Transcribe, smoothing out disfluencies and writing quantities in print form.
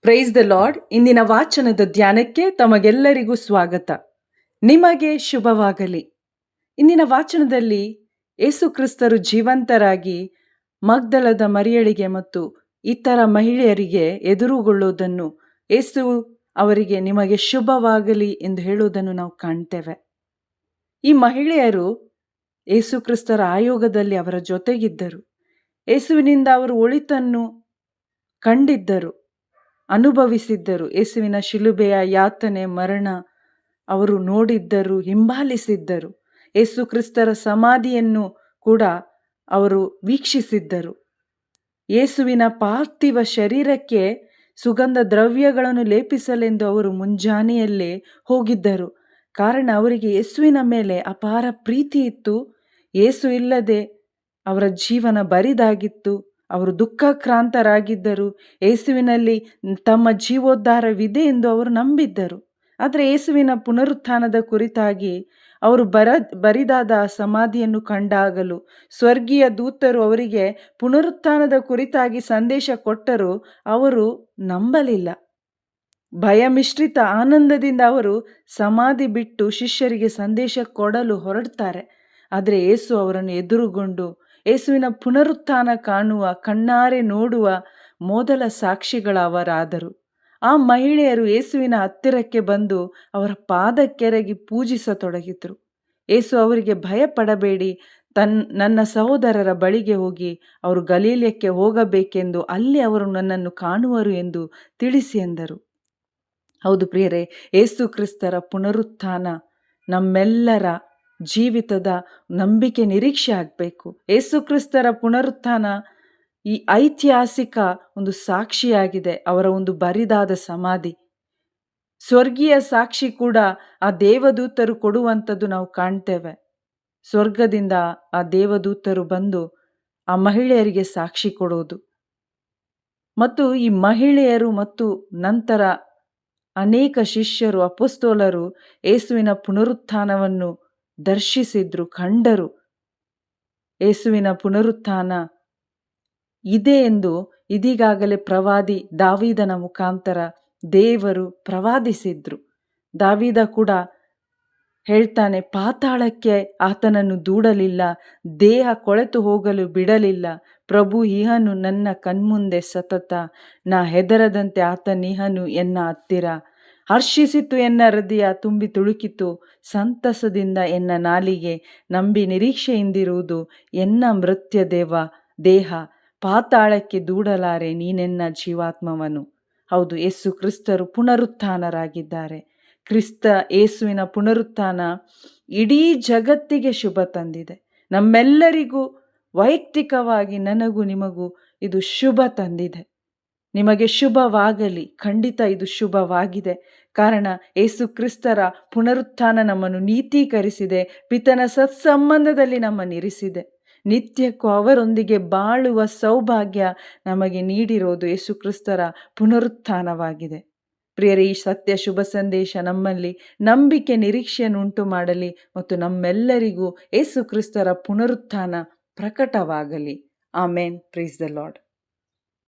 Price the lord. ಇಂದಿನ ವಾಚನದ ಧ್ಯಾನಕ್ಕೆ ತಮಗೆಲ್ಲರಿಗೂ ಸ್ವಾಗತ. ನಿಮಗೆ ಶುಭವಾಗಲಿ. ಇಂದಿನ ವಾಚನದಲ್ಲಿ ಯೇಸು ಕ್ರಿಸ್ತರು ಜೀವಂತರಾಗಿ ಮಗ್ದಲದ ಮರಿಯಳಿಗೆ ಮತ್ತು ಇತರ ಮಹಿಳೆಯರಿಗೆ ಎದುರುಗೊಳ್ಳುವುದನ್ನು, ಯೇಸು ಅವರಿಗೆ ನಿಮಗೆ ಶುಭವಾಗಲಿ ಎಂದು ಹೇಳುವುದನ್ನು ನಾವು ಕಾಣ್ತೇವೆ. ಈ ಮಹಿಳೆಯರು ಯೇಸು ಕ್ರಿಸ್ತರ ಆಯೋಗದಲ್ಲಿ ಅವರ ಜೊತೆಗಿದ್ದರು. ಯೇಸುವಿನಿಂದ ಅವರು ಒಳಿತನ್ನು ಕಂಡಿದ್ದರು, ಅನುಭವಿಸಿದ್ದರು. ಯೇಸುವಿನ ಶಿಲುಬೆಯ ಯಾತನೆ, ಮರಣ ಅವರು ನೋಡಿದ್ದರು, ಹಿಂಬಾಲಿಸಿದ್ದರು. ಯೇಸು ಕ್ರಿಸ್ತರ ಸಮಾಧಿಯನ್ನು ಕೂಡ ಅವರು ವೀಕ್ಷಿಸಿದ್ದರು. ಯೇಸುವಿನ ಪಾರ್ಥಿವ ಶರೀರಕ್ಕೆ ಸುಗಂಧ ದ್ರವ್ಯಗಳನ್ನು ಲೇಪಿಸಲೆಂದು ಅವರು ಮುಂಜಾನೆಯಲ್ಲೇ ಹೋಗಿದ್ದರು. ಕಾರಣ ಅವರಿಗೆ ಯೇಸುವಿನ ಮೇಲೆ ಅಪಾರ ಪ್ರೀತಿ ಇತ್ತು. ಯೇಸು ಇಲ್ಲದೆ ಅವರ ಜೀವನ ಬರಿದಾಗಿತ್ತು. ಅವರು ದುಃಖಕ್ರಾಂತರಾಗಿದ್ದರು. ಯೇಸುವಿನಲ್ಲಿ ತಮ್ಮ ಜೀವೋದ್ಧಾರವಿದೆ ಎಂದು ಅವರು ನಂಬಿದ್ದರು. ಆದರೆ ಯೇಸುವಿನ ಪುನರುತ್ಥಾನದ ಕುರಿತಾಗಿ ಅವರು ಬರಿದಾದ ಸಮಾಧಿಯನ್ನು ಕಂಡಾಗಲೂ ಸ್ವರ್ಗೀಯ ದೂತರು ಅವರಿಗೆ ಪುನರುತ್ಥಾನದ ಕುರಿತಾಗಿ ಸಂದೇಶ ಕೊಟ್ಟರು. ಅವರು ನಂಬಲಿಲ್ಲ. ಭಯ ಮಿಶ್ರಿತ ಆನಂದದಿಂದ ಅವರು ಸಮಾಧಿ ಬಿಟ್ಟು ಶಿಷ್ಯರಿಗೆ ಸಂದೇಶ ಕೊಡಲು ಹೊರಡ್ತಾರೆ. ಆದರೆ ಯೇಸು ಅವರನ್ನು ಎದುರುಗೊಂಡು ಯೇಸುವಿನ ಪುನರುತ್ಥಾನ ಕಾಣುವ, ಕಣ್ಣಾರೆ ನೋಡುವ ಮೊದಲ ಸಾಕ್ಷಿಗಳವರಾದರು. ಆ ಮಹಿಳೆಯರು ಯೇಸುವಿನ ಹತ್ತಿರಕ್ಕೆ ಬಂದು ಅವರ ಪಾದಕ್ಕೆರಗಿ ಪೂಜಿಸತೊಡಗಿದ್ರು. ಯೇಸು ಅವರಿಗೆ ಭಯಪಡಬೇಡಿ, ನನ್ನ ಸಹೋದರರ ಬಳಿಗೆ ಹೋಗಿ ಅವರು ಗಲೀಲಕ್ಕೆ ಹೋಗಬೇಕೆಂದು, ಅಲ್ಲಿ ಅವರು ನನ್ನನ್ನು ಕಾಣುವರು ಎಂದು ತಿಳಿಸಿ ಎಂದರು. ಹೌದು ಪ್ರಿಯರೇ, ಯೇಸು ಕ್ರಿಸ್ತರ ಪುನರುತ್ಥಾನ ನಮ್ಮೆಲ್ಲರ ಜೀವಿತದ ನಂಬಿಕೆ, ನಿರೀಕ್ಷೆ ಆಗಬೇಕು. ಯೇಸು ಕ್ರಿಸ್ತರ ಪುನರುತ್ಥಾನ ಈ ಐತಿಹಾಸಿಕ ಒಂದು ಸಾಕ್ಷಿಯಾಗಿದೆ. ಅವರ ಒಂದು ಬರಿದಾದ ಸಮಾಧಿ, ಸ್ವರ್ಗೀಯ ಸಾಕ್ಷಿ ಕೂಡ ಆ ದೇವದೂತರು ಕೊಡುವಂಥದ್ದು ನಾವು ಕಾಣ್ತೇವೆ. ಸ್ವರ್ಗದಿಂದ ಆ ದೇವದೂತರು ಬಂದು ಆ ಮಹಿಳೆಯರಿಗೆ ಸಾಕ್ಷಿ ಕೊಡುವುದು, ಮತ್ತು ಈ ಮಹಿಳೆಯರು ಮತ್ತು ನಂತರ ಅನೇಕ ಶಿಷ್ಯರು, ಅಪೊಸ್ತಲರು ಯೇಸುವಿನ ಪುನರುತ್ಥಾನವನ್ನು ದರ್ಶಿಸಿದ್ರು, ಕಂಡರು. ಯೇಸುವಿನ ಪುನರುತ್ಥಾನ ಇದೆ ಎಂದು ಇದೀಗಾಗಲೇ ಪ್ರವಾದಿ ದಾವೀದನ ಮುಖಾಂತರ ದೇವರು ಪ್ರವಾದಿಸಿದ್ರು. ದಾವೀದ ಕೂಡ ಹೇಳ್ತಾನೆ, ಪಾತಾಳಕ್ಕೆ ಆತನನ್ನು ದೂಡಲಿಲ್ಲ, ದೇಹ ಕೊಳೆತು ಹೋಗಲು ಬಿಡಲಿಲ್ಲ. ಪ್ರಭು ಇಹನು ನನ್ನ ಕಣ್ಮುಂದೆ ಸತತ, ನಾ ಹೆದರದಂತೆ ಆತನಿಹನು ಎನ್ನ ಹತ್ತಿರ. ಹರ್ಷಿಸಿತು ಎನ್ನ ಹೃದಯ, ತುಂಬಿ ತುಳುಕಿತು ಸಂತಸದಿಂದ ಎನ್ನ ನಾಲಿಗೆ. ನಂಬಿ ನಿರೀಕ್ಷೆಯಿಂದಿರುವುದು ಎನ್ನ ಮೃತ್ಯ ದೇಹ, ಪಾತಾಳಕ್ಕೆ ದೂಡಲಾರೆ ನೀನೆನ್ನ ಜೀವಾತ್ಮವನು. ಹೌದು, ಯೇಸು ಕ್ರಿಸ್ತರು ಪುನರುತ್ಥಾನರಾಗಿದ್ದಾರೆ. ಕ್ರಿಸ್ತ ಯೇಸುವಿನ ಪುನರುತ್ಥಾನ ಇಡೀ ಜಗತ್ತಿಗೆ ಶುಭ ತಂದಿದೆ. ನಮ್ಮೆಲ್ಲರಿಗೂ ವೈಯಕ್ತಿಕವಾಗಿ, ನನಗೂ ನಿಮಗೂ ಇದು ಶುಭ ತಂದಿದೆ. ನಿಮಗೆ ಶುಭವಾಗಲಿ. ಖಂಡಿತ ಇದು ಶುಭವಾಗಿದೆ. ಕಾರಣ ಯೇಸು ಕ್ರಿಸ್ತರ ಪುನರುತ್ಥಾನ ನಮ್ಮನ್ನು ನೀತೀಕರಿಸಿದೆ, ಪಿತನ ಸತ್ಸಂಬಂಧದಲ್ಲಿ ನಮ್ಮನ್ನಿರಿಸಿದೆ. ನಿತ್ಯಕ್ಕೂ ಅವರೊಂದಿಗೆ ಬಾಳುವ ಸೌಭಾಗ್ಯ ನಮಗೆ ನೀಡಿರೋದು ಯೇಸು ಕ್ರಿಸ್ತರ ಪುನರುತ್ಥಾನವಾಗಿದೆ. ಪ್ರಿಯರೇ, ಈ ಸತ್ಯ ಶುಭ ಸಂದೇಶ ನಮ್ಮಲ್ಲಿ ನಂಬಿಕೆ, ನಿರೀಕ್ಷೆಯನ್ನು ಉಂಟು ಮಾಡಲಿ ಮತ್ತು ನಮ್ಮೆಲ್ಲರಿಗೂ ಯೇಸು ಕ್ರಿಸ್ತರ ಪುನರುತ್ಥಾನ ಪ್ರಕಟವಾಗಲಿ. ಆಮೇನ್. Praise the lord.